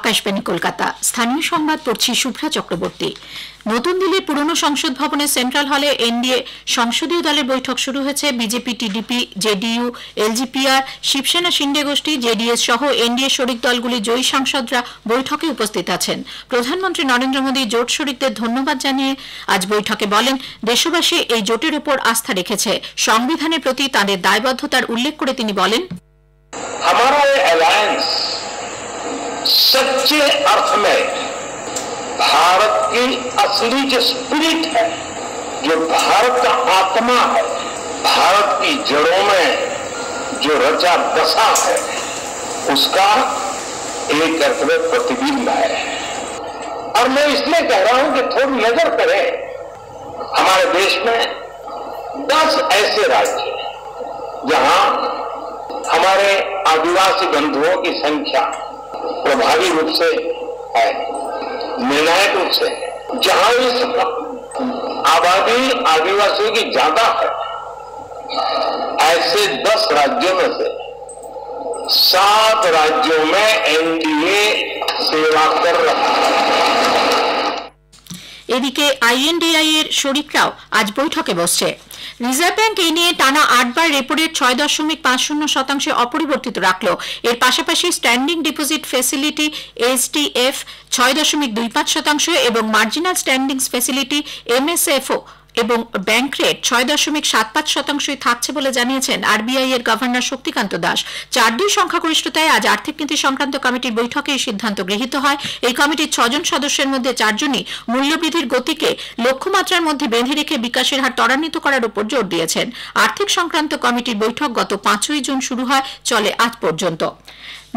আকাশবাণী কলকাতা। স্থানীয় সংবাদ পড়ছি শুভ্রা চক্রবর্তী। নতুন দিল্লির পুরনো সংসদ ভবনের সেন্ট্রাল হলে এনডিএ সংসদীয় দলের বৈঠক শুরু হয়েছে। BJP, TDP, JDU, LJPR, Shiv Sena, Shinde গোষ্ঠী, জেডিএস সহ এনডিএ শরিক দলগুলির জয়ী সাংসদরা বৈঠকে উপস্থিত আছেন। প্রধানমন্ত্রী নরেন্দ্র মোদী জোট শরিকদের ধন্যবাদ জানিয়ে আজ বৈঠকে বলেন, দেশবাসী এই জোটের উপর আস্থা রেখেছে। সংবিধানের প্রতি তাদের দায়বদ্ধতার উল্লেখ করে তিনি বলেন, हमारा अलायंस सच्चे अर्थ में भारत की असली जो स्पिरिट है, जो भारत का आत्मा है, भारत की जड़ों में जो रचा बसा है, उसका एक अर्थ में प्रतिबिंब है। और मैं इसलिए कह रहा हूं कि थोड़ी नजर करें, हमारे देश में 10 ऐसे राज्य हैं जहां हमारे आदिवासी बंधुओं की संख्या प्रभावी रूप से है, निर्णायक रूप से। जहां इस आबादी आदिवासियों की ज्यादा है, ऐसे 10 राज्यों में से 7 राज्यों में एनडीए सेवा कर रहा है। এদিকে আইএনডিআই এর শরিকরাও আজ বৈঠকে বসছে। রিজার্ভ ব্যাংক এই নিয়ে টানা 8 বার রেপো রেট 6.50% অপরিবর্তিত রাখল। এর পাশাপাশি স্ট্যান্ডিং ডিপোজিট ফ্যাসিলিটি এসটিএফ 6.25% এবং মার্জিনাল স্ট্যান্ডিংস ফ্যাসিলিটি এমএসএফও এবং ব্যাংক রেট 6.75% থাকছে বলে জানিয়েছেন আরবিআই এর গভর্নর শক্তিকান্ত দাস। 4-2 সংখ্যাগরিষ্ঠতায় আজ আর্থিক নীতি সংক্রান্ত কমিটির বৈঠকে এই সিদ্ধান্ত গৃহীত হয়। এই কমিটির 6 জন সদস্যের মধ্যে 4 জনই মূল্যবৃদ্ধির গতিকে লক্ষ্যমাত্রার মধ্যে বেঁধে রেখে বিকাশের হার ত্বরান্বিত করার উপর জোর দিয়েছেন। আর্থিক সংক্রান্ত কমিটির বৈঠক গত 5ই জুন শুরু হয়, চলে আজ পর্যন্ত।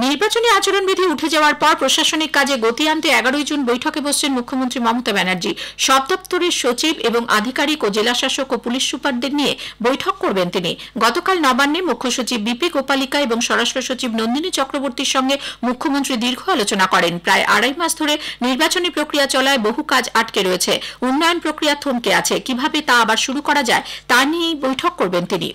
নির্বাচনী আচরণবিধি উঠে যাওয়ার পর প্রশাসনিক কাজে গতি আনতে 11ই জুন বৈঠকে বসছেন মুখ্যমন্ত্রী মমতা ব্যানার্জি। সব দপ্তরের সচিব এবং আধিকারিক ও জেলা শাসক ও পুলিশ সুপারদের নিয়ে বৈঠক করবেন তিনি। গতকাল নবান্নে মুখ্য সচিব বিপি গোপালিকা এবং স্বরাষ্ট্র সচিব নন্দিনী চক্রবর্তীর সঙ্গে মুখ্যমন্ত্রী দীর্ঘ আলোচনা করেন। প্রায় 2.5 মাস ধরে নির্বাচনী প্রক্রিয়া চলায় বহু কাজ আটকে রয়েছে, উন্নয়ন প্রক্রিয়া থমকে আছে। কিভাবে তা আবার শুরু করা যায় তা নিয়েই বৈঠক করবেন তিনি।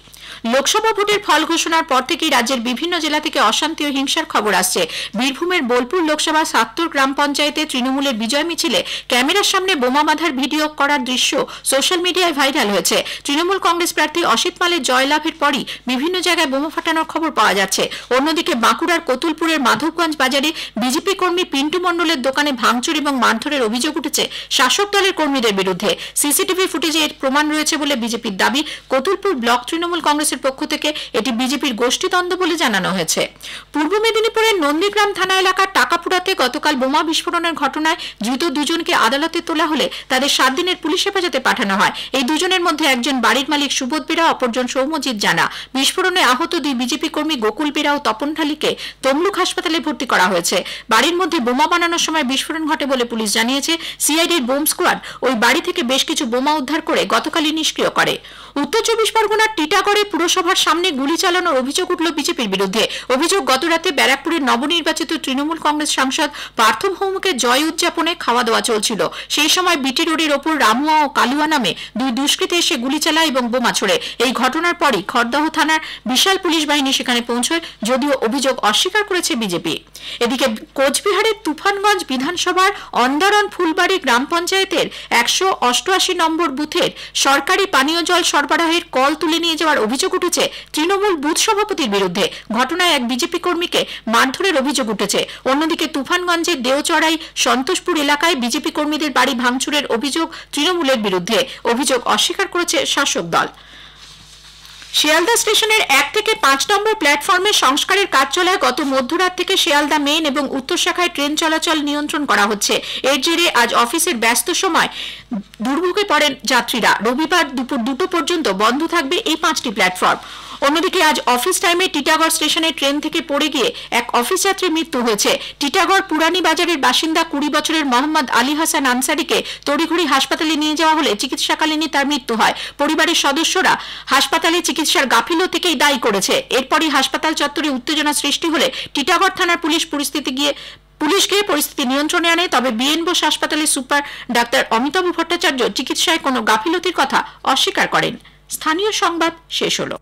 লোকসভা ভোটের ফল ঘোষণার পর থেকেই রাজ্যের বিভিন্ন জেলা থেকে অশান্তি ও হিংসার খবর আসছে। বীরভূমের বোলপুর লোকসভা ৭০ গ্রাম পঞ্চায়েতে তৃণমূলের বিজয় মিছিলে ক্যামেরার সামনে বোমা বাঁধার ভিডিও করার দৃশ্য সোশ্যাল মিডিয়ায় ভাইরাল হয়েছে। তৃণমূল কংগ্রেস প্রার্থী অসিত মালের জয়লাভের পরই বিভিন্ন জায়গায় বোমা ফাটানোর খবর পাওয়া যাচ্ছে। অন্যদিকে বাঁকুড়ার কতুলপুরের মাধবগঞ্জ বাজারে বিজেপি কর্মী পিন্টু মণ্ডলের দোকানে ভাঙচুর এবং মারধরের অভিযোগ উঠেছে শাসক দলের কর্মীদের বিরুদ্ধে। সিসিটিভি ফুটেজে এর প্রমাণ রয়েছে বলে বিজেপির দাবি। কতুলপুর ব্লক তৃণমূল কংগ্রেসের পক্ষ থেকে এটি বিজেপির গোষ্ঠীদ্বন্দ্ব বলে জানানো হয়েছে। পূর্ব মেদিনীপুরের নন্দীগ্রাম থানা এলাকার টাকাপুরাতে গতকাল বোমা বিস্ফোরণের ঘটনায় ধৃত 2 জনকে আদালতে তোলা হলে তাদের 7 দিনের পুলিশ হেফাজতে পাঠানো হয়। এই 2 জনের মধ্যে একজন বাড়ির মালিক সুবোধ বেরা, অপরজন সৌম্যজিৎ জানা। বিস্ফোরণে আহত 2 বিজেপি কর্মী গোকুল বেরা ও তপন ঢালিকে তমলুক হাসপাতালে ভর্তি করা হয়েছে। বাড়ির মধ্যে বোমা বানানোর সময় বিস্ফোরণ ঘটে বলে পুলিশ জানিয়েছে। সিআইডির বোম স্কোয়াড ওই বাড়ি থেকে বেশ কিছু বোমা উদ্ধার করে গতকালই নিষ্ক্রিয় করে। উত্তর 24 পরগনার টিটাগড়ে পুরসভার সামনে গুলি চালানোর অভিযোগ উঠল বিজেপির বিরুদ্ধে। অভিযোগ, গতরাতে ব্যারাকপুরের নবনির্বাচিত তৃণমূল কংগ্রেস সাংসদ পার্থ ভৌমিকের জয় উদযাপনে খাওয়া দাওয়া চলছিল। সেই সময় বিটি রোডের ওপর রামুয়া ও কালুয়া নামে 2 দুষ্কৃতী এসে গুলি চালায় এবং বোমা ছোড়ে। এই ঘটনার পরই খড়দহ থানার বিশাল পুলিশ বাহিনী সেখানে পৌঁছয়, যদিও অভিযোগ অস্বীকার করেছে বিজেপি। এদিকে কোচবিহারের তুফানগঞ্জ বিধানসভার অন্দারন ফুলবাড়ি গ্রাম পঞ্চায়েতের 188 নম্বর বুথের সরকারি পানীয় জল সরবরাহের কল তুলে নিয়ে যাওয়ার অভিযোগ উঠেছে তৃণমূল বুথ সভাপতির বিরুদ্ধে। ঘটনায় এক বিজেপি কর্মীকে মারধরের অভিযোগ উঠেছে। অন্যদিকে তুফানগঞ্জের দেওচড়াই সন্তোষপুর এলাকায় বিজেপি কর্মীদের বাড়ি ভাঙচুরের অভিযোগ তৃণমূলের বিরুদ্ধে। অভিযোগ অস্বীকার করেছে শাসক দল। শিয়ালদা স্টেশনের 1 থেকে 5 নম্বর প্ল্যাটফর্মে সংস্কারের কাজ চলায় গত মধ্যরাত থেকে শিয়ালদা মেন এবং উত্তর শাখায় ট্রেন চলাচল নিয়ন্ত্রণ করা হচ্ছে। এর জেরে আজ অফিসের ব্যস্ত সময় দুর্ভোগে পড়েন যাত্রীরা। রবিবার দুপুর 2টো পর্যন্ত বন্ধ থাকবে এই 5টি প্ল্যাটফর্ম। অন্যদিকে আজ অফিস টাইমে টিটাগড় স্টেশনে ট্রেন থেকে পড়ে গিয়ে এক অফিস যাত্রীর মৃত্যু হয়েছে। টিটাগড় পুরানি বাজারের বাসিন্দা 20 বছরের মোহাম্মদ আলী হাসান আনসারিকে তড়িঘড়ি হাসপাতালে নিয়ে যাওয়া হলে চিকিৎসাকালীনই তার মৃত্যু হয়। পরিবারের সদস্যরা হাসপাতালে চিকিৎসার গাফিলতিকেই দায়ী করেছে। এরপরই হাসপাতাল চত্বরে উত্তেজনা সৃষ্টি হলে টিটাগড় থানার পুলিশ গিয়ে পরিস্থিতি নিয়ন্ত্রণে আনে। তবে বিএন বোস হাসপাতালের সুপার ডাক্তার অমিতাভ ভট্টাচার্য চিকিৎসায় কোনো গাফিলতির কথা অস্বীকার করেন। স্থানীয় সংবাদ শেষ হলো।